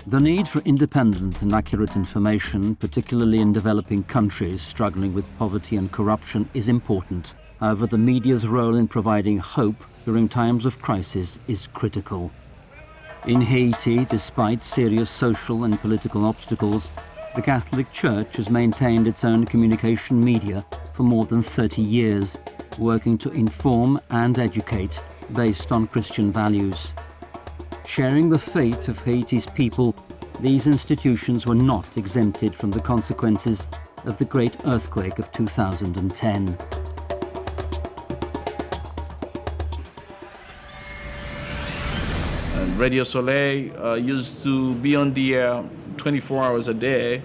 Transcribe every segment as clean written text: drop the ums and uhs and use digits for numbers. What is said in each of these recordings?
The need for independent and accurate information, particularly in developing countries struggling with poverty and corruption, is important. However, the media's role in providing hope during times of crisis is critical. In Haiti, despite serious social and political obstacles, the Catholic Church has maintained its own communication media for more than 30 years, working to inform and educate based on Christian values. Sharing the fate of Haiti's people, these institutions were not exempted from the consequences of the great earthquake of 2010. Radio Soleil used to be on the air 24 hours a day,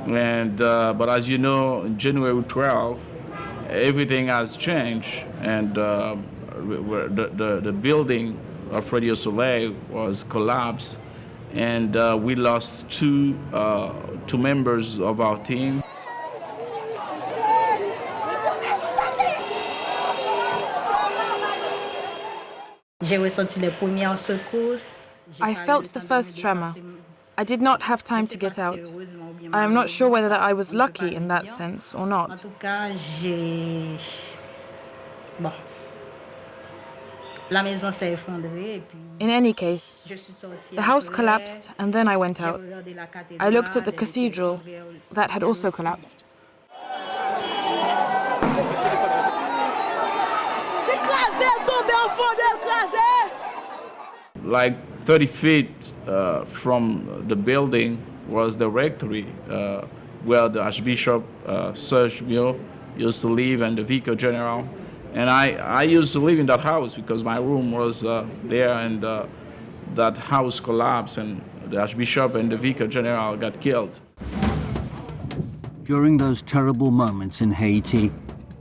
and but as you know, on January 12th, everything has changed, and the building of Radio Soleil was collapsed, and we lost two members of our team. I felt the first tremor. I did not have time to get out. I am not sure whether I was lucky in that sense or not. In any case, the house collapsed and then I went out. I looked at the cathedral that had also collapsed. Like 30 feet from the building was the rectory where the Archbishop Serge Mio used to live and the Vicar General. And I used to live in that house because my room was there, and that house collapsed and the Archbishop and the Vicar General got killed. During those terrible moments in Haiti,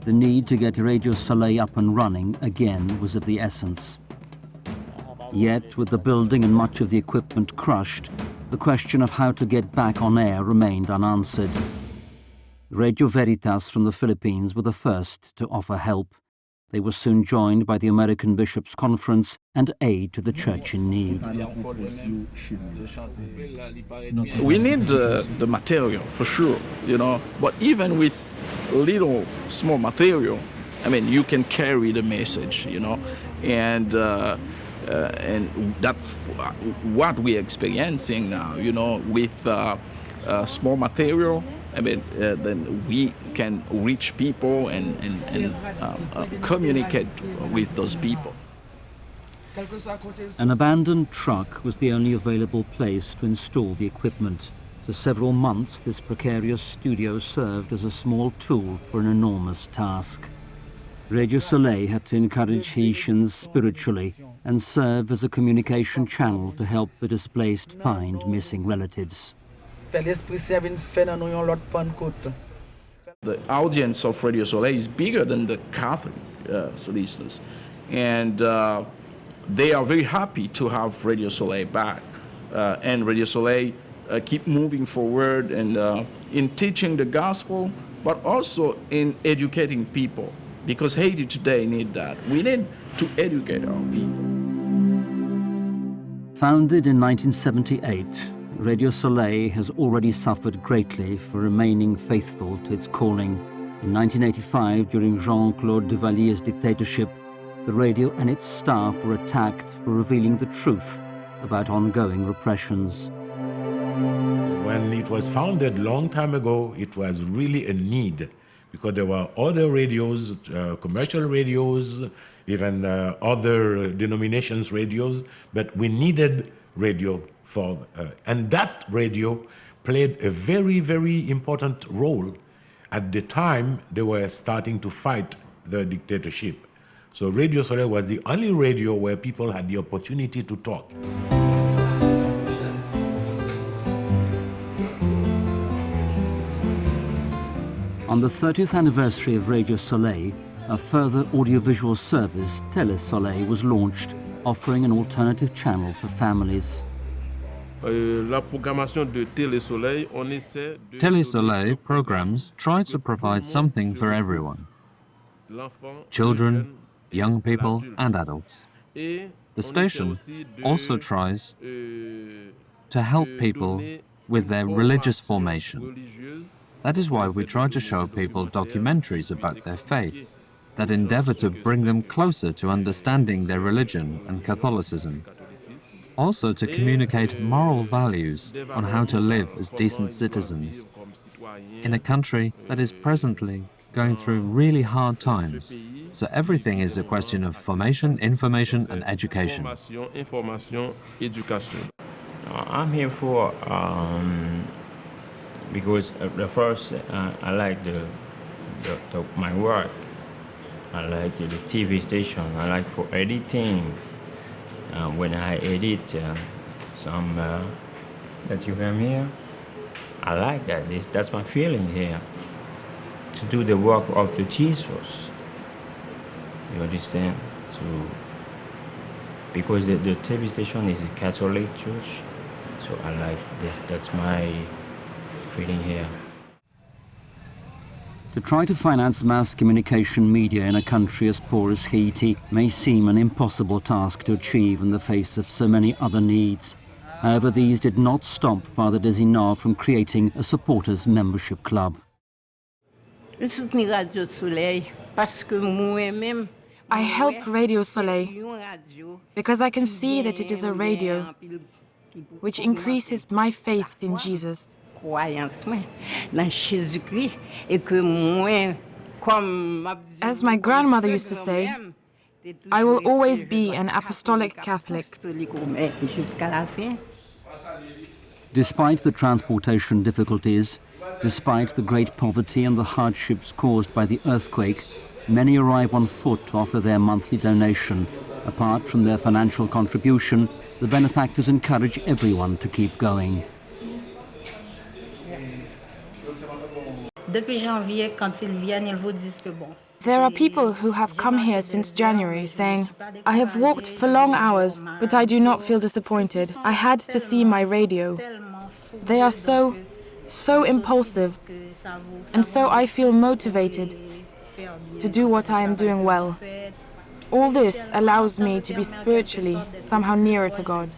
the need to get Radio Soleil up and running again was of the essence. Yet, with the building and much of the equipment crushed, the question of how to get back on air remained unanswered. Radio Veritas from the Philippines were the first to offer help. They were soon joined by the American Bishops' Conference and aid to the church in need. We need the material, for sure, you know, but even with little, small material, I mean, you can carry the message, you know, and that's what we're experiencing now, you know, with small material. I mean, then we can reach people and communicate with those people. An abandoned truck was the only available place to install the equipment. For several months, this precarious studio served as a small tool for an enormous task. Radio Soleil had to encourage Haitians spiritually and serve as a communication channel to help the displaced find missing relatives. The audience of Radio Soleil is bigger than the Catholic listeners, and they are very happy to have Radio Soleil back, and Radio Soleil keep moving forward and in teaching the gospel, but also in educating people, because Haiti today needs that. We need to educate our people. Founded in 1978, Radio Soleil has already suffered greatly for remaining faithful to its calling. In 1985, during Jean-Claude Duvalier's dictatorship, the radio and its staff were attacked for revealing the truth about ongoing repressions. When it was founded a long time ago, it was really a need, because there were other radios, commercial radios, even other denominations radios, but we needed radio. And that radio played a very, very important role. At the time, they were starting to fight the dictatorship. So Radio Soleil was the only radio where people had the opportunity to talk. On the 30th anniversary of Radio Soleil, a further audiovisual service, Télé Soleil, was launched, offering an alternative channel for families. Télé Soleil programs try to provide something for everyone: children, young people and adults. The station also tries to help people with their religious formation. That is why we try to show people documentaries about their faith that endeavor to bring them closer to understanding their religion and Catholicism. Also to communicate moral values on how to live as decent citizens in a country that is presently going through really hard times. So everything is a question of formation, information and education. I'm here for because the first I like my work. I like the TV station. I like for editing. When I edit some that you hear here, I like that. That's my feeling here. To do the work of the Jesus. You understand? So because the TV station is a Catholic church, so I like this. That's my feeling here. To try to finance mass communication media in a country as poor as Haiti may seem an impossible task to achieve in the face of so many other needs. However, these did not stop Father Desinard from creating a supporters membership club. I help Radio Soleil because I can see that it is a radio which increases my faith in Jesus. As my grandmother used to say, I will always be an apostolic Catholic. Despite the transportation difficulties, despite the great poverty and the hardships caused by the earthquake, many arrive on foot to offer their monthly donation. Apart from their financial contribution, the benefactors encourage everyone to keep going. There are people who have come here since January saying, I have walked for long hours, but I do not feel disappointed. I had to see my radio. They are so impulsive, and so I feel motivated to do what I am doing well. All this allows me to be spiritually somehow nearer to God.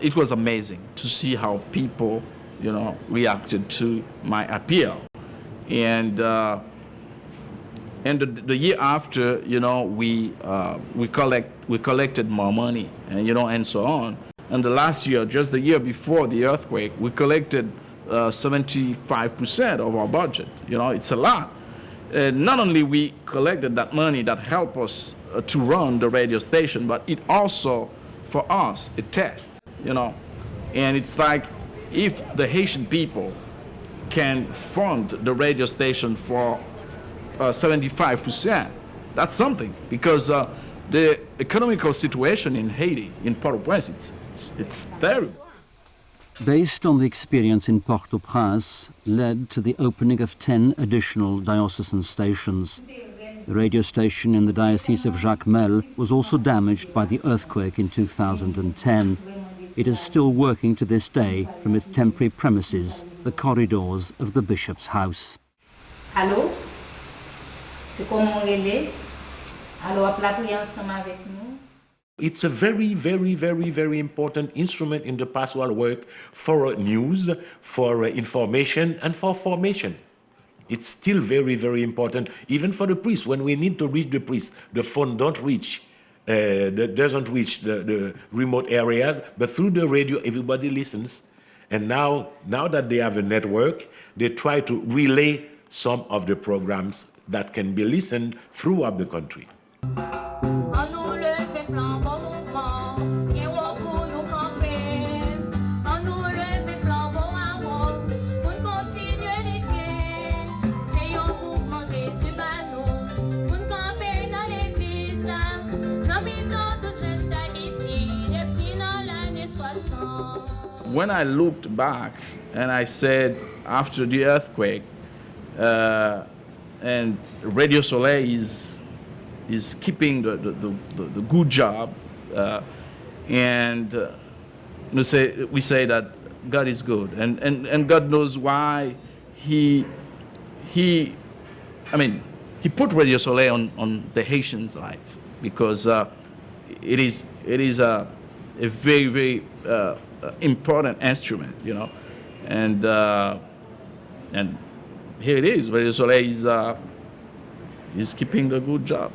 It was amazing to see how people reacted to my appeal. And the year after, we collected more money, and so on. And the last year, just the year before the earthquake, we collected 75% of our budget. It's a lot. Not only we collected that money that helped us to run the radio station, but it also, for us, a test, And it's like, if the Haitian people can fund the radio station for 75%, that's something, because the economical situation in Haiti, in Port-au-Prince, it's terrible. Based on the experience in Port-au-Prince, led to the opening of 10 additional diocesan stations. The radio station in the Diocese of Jacmel was also damaged by the earthquake in 2010. It is still working to this day from its temporary premises, the corridors of the bishop's house. Allô? C'est comment relais? Allô, appelez prier ensemble avec nous. It's a very, very, very, very important instrument in the pastoral work for news, for information, and for formation. It's still very, very important, even for the priest. When we need to reach the priest, the phone doesn't reach the remote areas, but through the radio, everybody listens. And now that they have a network, they try to relay some of the programs that can be listened throughout the country. When I looked back and I said, after the earthquake, and Radio Soleil is keeping the good job, and we say that God is good, and God knows why He put Radio Soleil on the Haitians' life, because it is a very, very important instrument, you know. And here it is, Radio Soleil is keeping the good job.